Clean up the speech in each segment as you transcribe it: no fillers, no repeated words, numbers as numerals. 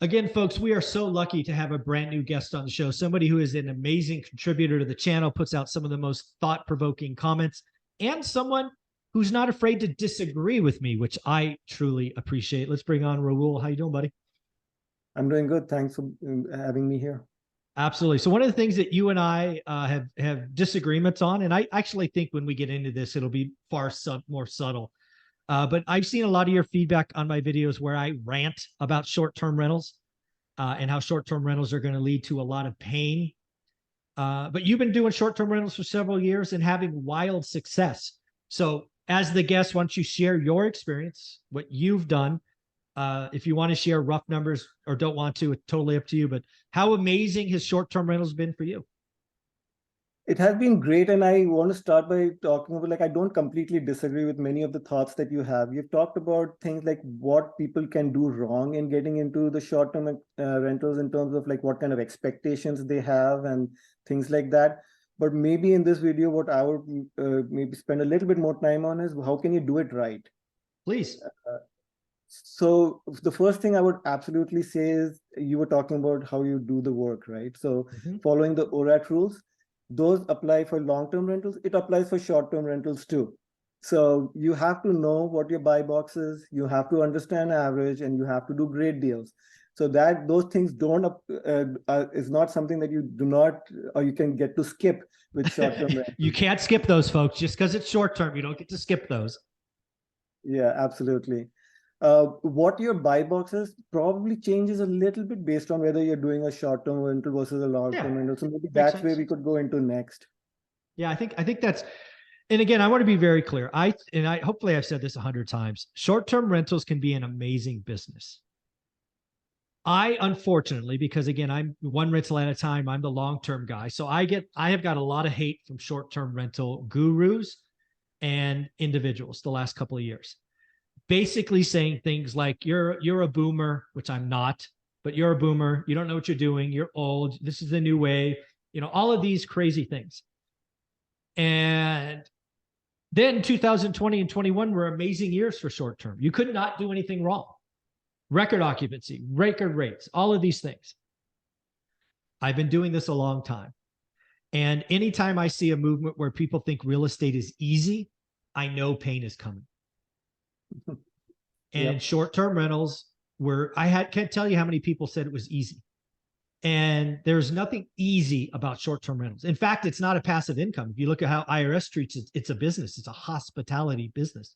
Again, folks, we are so lucky to have a brand new guest on the show, somebody who is an amazing contributor to the channel, puts out some of the most thought-provoking comments, and someone who's not afraid to disagree with me, which I truly appreciate. Let's bring on Rahul. How you doing, buddy? I'm doing good. Thanks for having me here. Absolutely. So one of the things that you and I have disagreements on, and I actually think when we get into this, it'll be far more subtle. But I've seen a lot of your feedback on my videos where I rant about short-term rentals and how short-term rentals are going to lead to a lot of pain. But you've been doing short-term rentals for several years and having wild success. So as the guest, why don't you share your experience, what you've done? If you want to share rough numbers or don't want to, it's totally up to you. But how amazing has short-term rentals been for you? It has been great. And I want to start by talking about, like, I don't completely disagree with many of the thoughts that you have. You've talked about things like what people can do wrong in getting into the short-term rentals in terms of like what kind of expectations they have and things like that. But maybe in this video, what I would maybe spend a little bit more time on is how can you do it right? Please. So the first thing I would absolutely say is you were talking about how you do the work, right? So following the ORAT rules, those apply for long-term rentals. It applies for short-term rentals too. So you have to know what your buy box is. You have to understand average, and you have to do great deals. So that those things don't is not something that you do not, or you can get to skip with short-term rentals. You can't skip those, folks. Just because it's short-term, you don't get to skip those. Yeah, absolutely. What your buy box is probably changes a little bit based on whether you're doing a short-term rental versus a long-term rental. So maybe that's where we could go into next. Yeah, I think that's, and again, I want to be very clear. I hopefully I've said this 100 times. Short-term rentals can be an amazing business. I unfortunately, because again, I'm one rental at a time, I'm the long-term guy. So I have got a lot of hate from short-term rental gurus and individuals the last couple of years. Basically saying things like you're a boomer, which I'm not, but you're a boomer. You don't know what you're doing. You're old. This is the new way. You know, all of these crazy things. And then 2020 and 21 were amazing years for short term. You could not do anything wrong. Record occupancy, record rates, all of these things. I've been doing this a long time. And anytime I see a movement where people think real estate is easy, I know pain is coming. And short-term rentals can't tell you how many people said it was easy. And there's nothing easy about short-term rentals. In fact, it's not a passive income. If you look at how IRS treats it, it's a business. It's a hospitality business.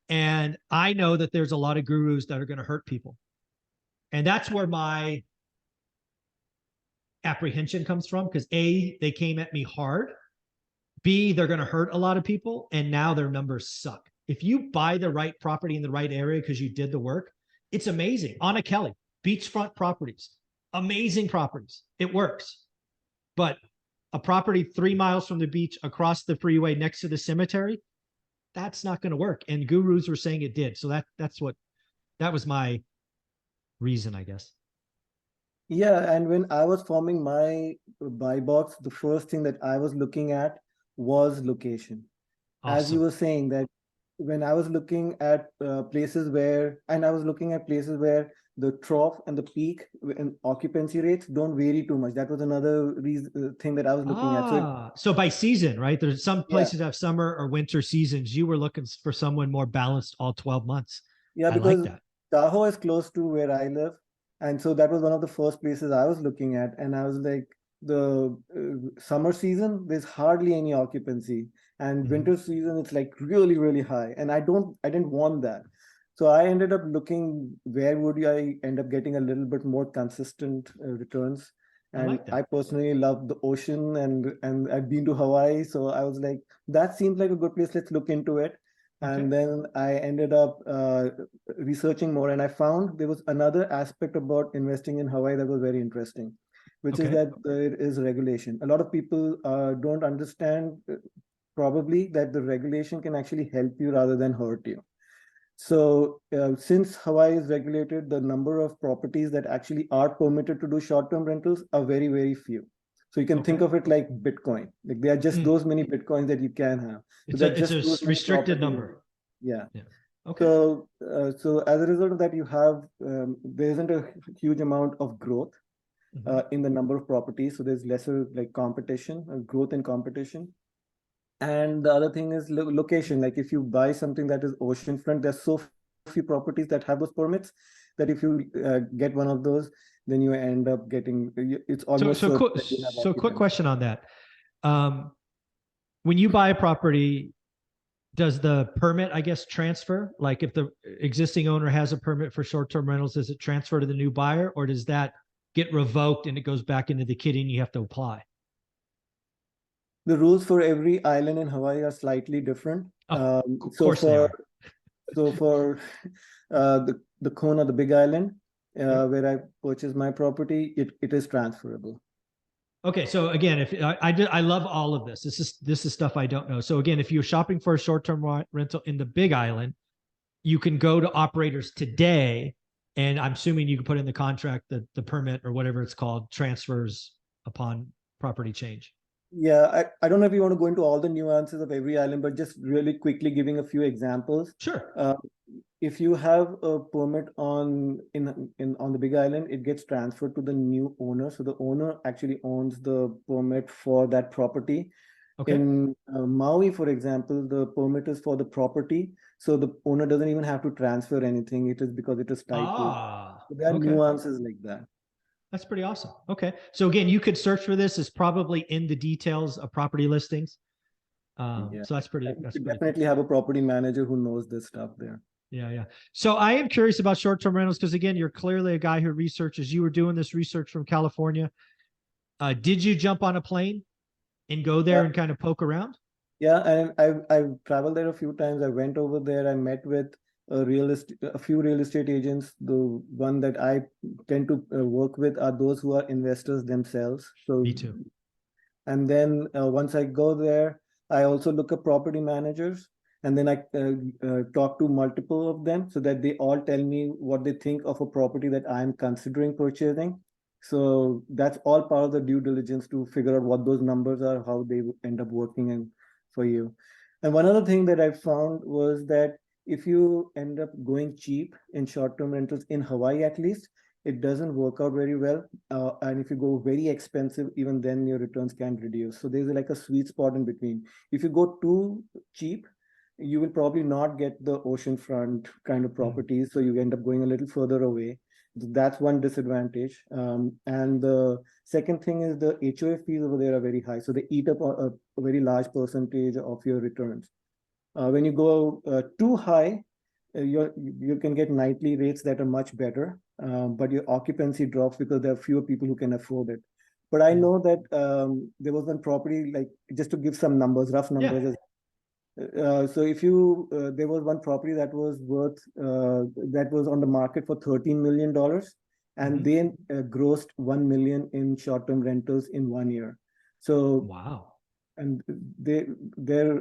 And I know that there's a lot of gurus that are going to hurt people. And that's where my apprehension comes from, because A, they came at me hard. B, they're going to hurt a lot of people. And now their numbers suck. If you buy the right property in the right area because you did the work, it's amazing. Anna Kelly, beachfront properties, amazing properties. It works. But a property 3 miles from the beach, across the freeway, next to the cemetery, that's not going to work. And gurus were saying it did. So that was my reason, I guess. Yeah, and when I was forming my buy box, the first thing that I was looking at was location. Awesome. As you were saying that, when I was looking at places where the trough and the peak and occupancy rates don't vary too much. That was another thing that I was looking at. So by season, right? There's some places that have summer or winter seasons. You were looking for someone more balanced all 12 months. Yeah, because Tahoe is close to where I live. And so that was one of the first places I was looking at. And I was like, the summer season, there's hardly any occupancy. And winter season, it's like really, really high. And I didn't want that. So I ended up looking, where would I end up getting a little bit more consistent returns? And I personally love the ocean, and I've been to Hawaii. So I was like, that seems like a good place. Let's look into it. And then I ended up researching more. And I found there was another aspect about investing in Hawaii that was very interesting, which is that there is regulation. A lot of people don't understand probably that the regulation can actually help you rather than hurt you. So since Hawaii is regulated, the number of properties that actually are permitted to do short-term rentals are very, very few. So you can think of it like Bitcoin. Like there are just those many Bitcoins that you can have. So it's a restricted number. Yeah. Okay. So as a result of that, you have there isn't a huge amount of growth in the number of properties. So there's lesser like competition, growth in competition. And the other thing is location. Like if you buy something that is oceanfront, there's so few properties that have those permits that if you get one of those, then you end up getting it's almost So certain quick, that you have so quick occupancy. question on that. When you buy a property, does the permit, I guess, transfer? Like if the existing owner has a permit for short-term rentals, does it transfer to the new buyer, or does that get revoked and it goes back into the kitty and you have to apply? The rules for every island in Hawaii are slightly different. Of So course they for are. so for the Kona, the Big Island, Yep. where I purchased my property, it is transferable. Okay, so again, if I love all of this. This is stuff I don't know. So again, if you're shopping for a short-term rental in the Big Island, you can go to operators today, and I'm assuming you can put in the contract that the permit or whatever it's called transfers upon property change. Yeah, I don't know if you want to go into all the nuances of every island, but just really quickly giving a few examples. Sure. If you have a permit on the Big Island, it gets transferred to the new owner. So the owner actually owns the permit for that property. Okay. In Maui, for example, the permit is for the property, so the owner doesn't even have to transfer anything. It is because it is tied to it. So there are Okay. nuances like that. That's pretty awesome. Okay. So again, you could search for this. It's probably in the details of property listings. Yeah, So that's pretty you cool. definitely have a property manager who knows this stuff there. Yeah, yeah. So I am curious about short-term rentals because again, you're clearly a guy who researches. You were doing this research from California. Did you jump on a plane and go there Yeah, and kind of poke around? yeah, and I've traveled there a few times. I went over there. I met with a few real estate agents. The one that I tend to work with are those who are investors themselves. So Me too. and then once I go there, I also look at property managers, and then I talk to multiple of them so that they all tell me what they think of a property that I'm considering purchasing. So that's all part of the due diligence to figure out what those numbers are, how they end up working in for you. And one other thing that I found was that if you end up going cheap in short-term rentals in Hawaii, at least, it doesn't work out very well. And if you go very expensive, even then your returns can reduce. So there's like a sweet spot in between. If you go too cheap, you will probably not get the oceanfront kind of properties. So you end up going a little further away. That's one disadvantage. And the second thing is the HOA fees over there are very high. So they eat up a very large percentage of your returns. When you go too high, you can get nightly rates that are much better, but your occupancy drops because there are fewer people who can afford it. But I know that there was one property, like just to give some numbers, rough numbers. So if you there was one property that was worth that was on the market for $13 million, and they grossed 1 million in short-term rentals in 1 year. So wow. And their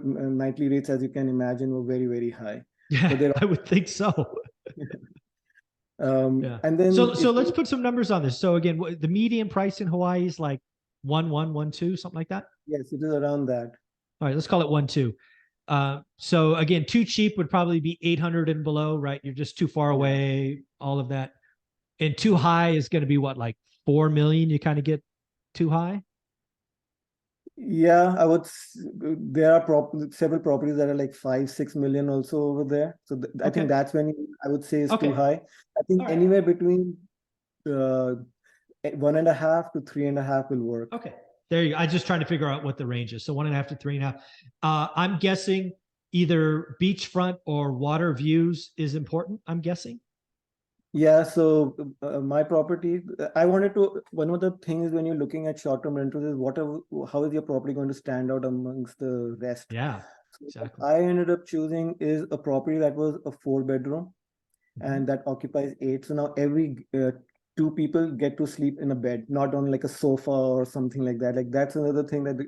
nightly rates, as you can imagine, were very, very high. Yeah, I would think so. Yeah. And then so let's put some numbers on this. So again, the median price in Hawaii is like 1.2, something like that. Yes, it is around that. All right, let's call it 1.2. So again, too cheap would probably be 800 and below, right? You're just too far away, all of that. And too high is going to be what, like 4 million? You kind of get too high. Yeah, there are several properties that are like 5-6 million also over there. So I think that's when I would say is too high. I think anywhere between 1.5 to 3.5 will work. Okay, there you go. I'm just trying to figure out what the range is. So 1.5 to 3.5. I'm guessing either beachfront or water views is important. I'm guessing. Yeah, so my property, one of the things when you're looking at short-term rentals is how is your property going to stand out amongst the rest? Yeah, so exactly. What I ended up choosing is a property that was a 4-bedroom and that occupies 8. So now every 2 people get to sleep in a bed, not on like a sofa or something like that. Like that's another thing that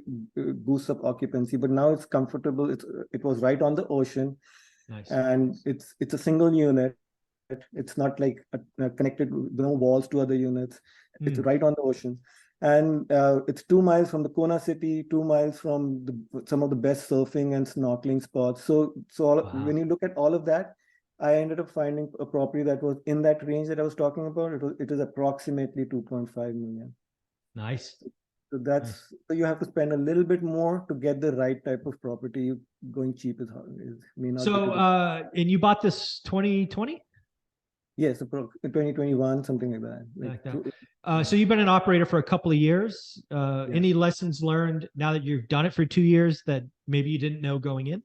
boosts up occupancy. But now it's comfortable. It was right on the ocean, and it's a single unit. It's not like connected, no walls to other units. It's right on the ocean. And it's 2 miles from the Kona city, 2 miles from some of the best surfing and snorkeling spots. So when you look at all of that, I ended up finding a property that was in that range that I was talking about. It is approximately 2.5 million. Nice. So Nice. so you have to spend a little bit more to get the right type of property. Going cheap may not be So, too good. and you bought this 2020? Yes, 2021, something like that. Like that. Yeah. So you've been an operator for a couple of years. Yeah. Any lessons learned now that you've done it for 2 years that maybe you didn't know going in?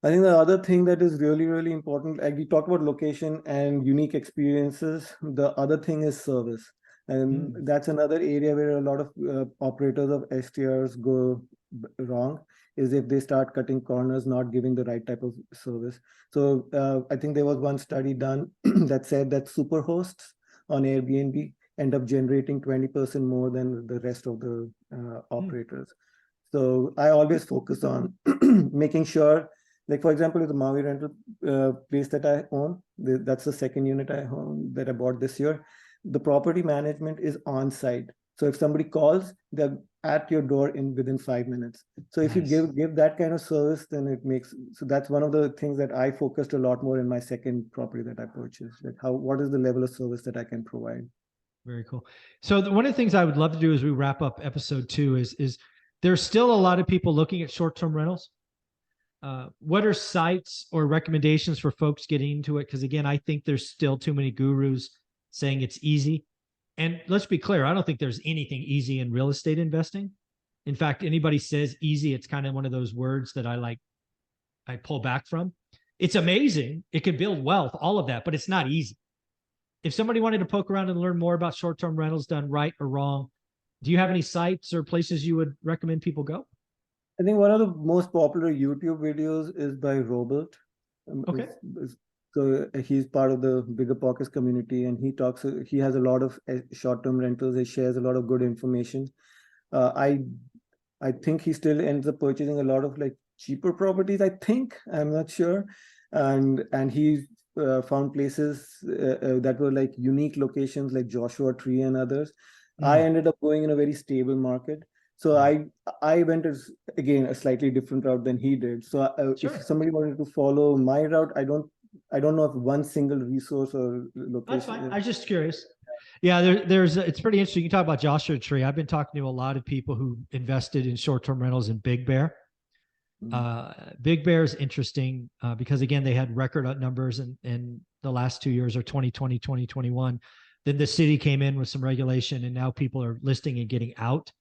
I think the other thing that is really, really important, like we talk about location and unique experiences, the other thing is service. And that's another area where a lot of operators of STRs go wrong, is if they start cutting corners, not giving the right type of service. So I think there was one study done that said that super hosts on Airbnb end up generating 20% more than the rest of the operators. So I always focus on making sure, like for example, the Maui rental place that I own, that's the second unit I own that I bought this year. The property management is on site. So if somebody calls, they're at your door within 5 minutes. So if you Nice. give that kind of service, then it makes, so that's one of the things that I focused a lot more in my second property that I purchased. Like what is the level of service that I can provide? Very cool. So one of the things I would love to do as we wrap up episode 2 is there's still a lot of people looking at short-term rentals. What are sites or recommendations for folks getting into it? Because again, I think there's still too many gurus saying it's easy. And let's be clear, I don't think there's anything easy in real estate investing. In fact, anybody says easy, it's kind of one of those words that I pull back from. It's amazing. It can build wealth, all of that, but it's not easy. If somebody wanted to poke around and learn more about short-term rentals done right or wrong, do you have any sites or places you would recommend people go? I think one of the most popular YouTube videos is by Robert. Okay. So he's part of the Bigger Pockets community, and he has a lot of short-term rentals. He shares a lot of good information. Uh, I I think he still ends up purchasing a lot of like cheaper properties. I think, I'm not sure, and he found places that were like unique locations like Joshua Tree and others. I ended up going in a very stable market. So I went as again a slightly different route than he did. So Sure. if somebody wanted to follow my route, I don't know if one single resource or location. That's fine. I was just curious. Yeah, it's pretty interesting. You talk about Joshua Tree. I've been talking to a lot of people who invested in short-term rentals in Big Bear. Big Bear is interesting because again, they had record numbers in the last 2 years, or 2020, 2021. Then the city came in with some regulation, and now people are listing and getting out.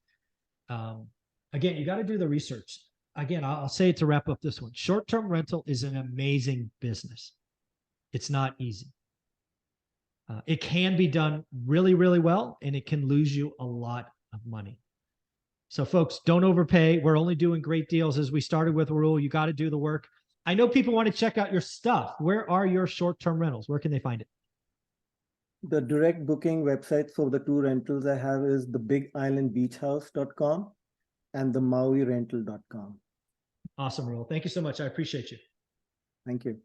Again, you got to do the research. Again, I'll say it to wrap up this one. Short-term rental is an amazing business. It's not easy. It can be done really, really well, and it can lose you a lot of money. So folks, don't overpay. We're only doing great deals. As we started with, Rule, you got to do the work. I know people want to check out your stuff. Where are your short-term rentals? Where can they find it? The direct booking websites for the two rentals I have is the bigislandbeachhouse.com and the mauirental.com. Awesome, Rule. Thank you so much. I appreciate you. Thank you.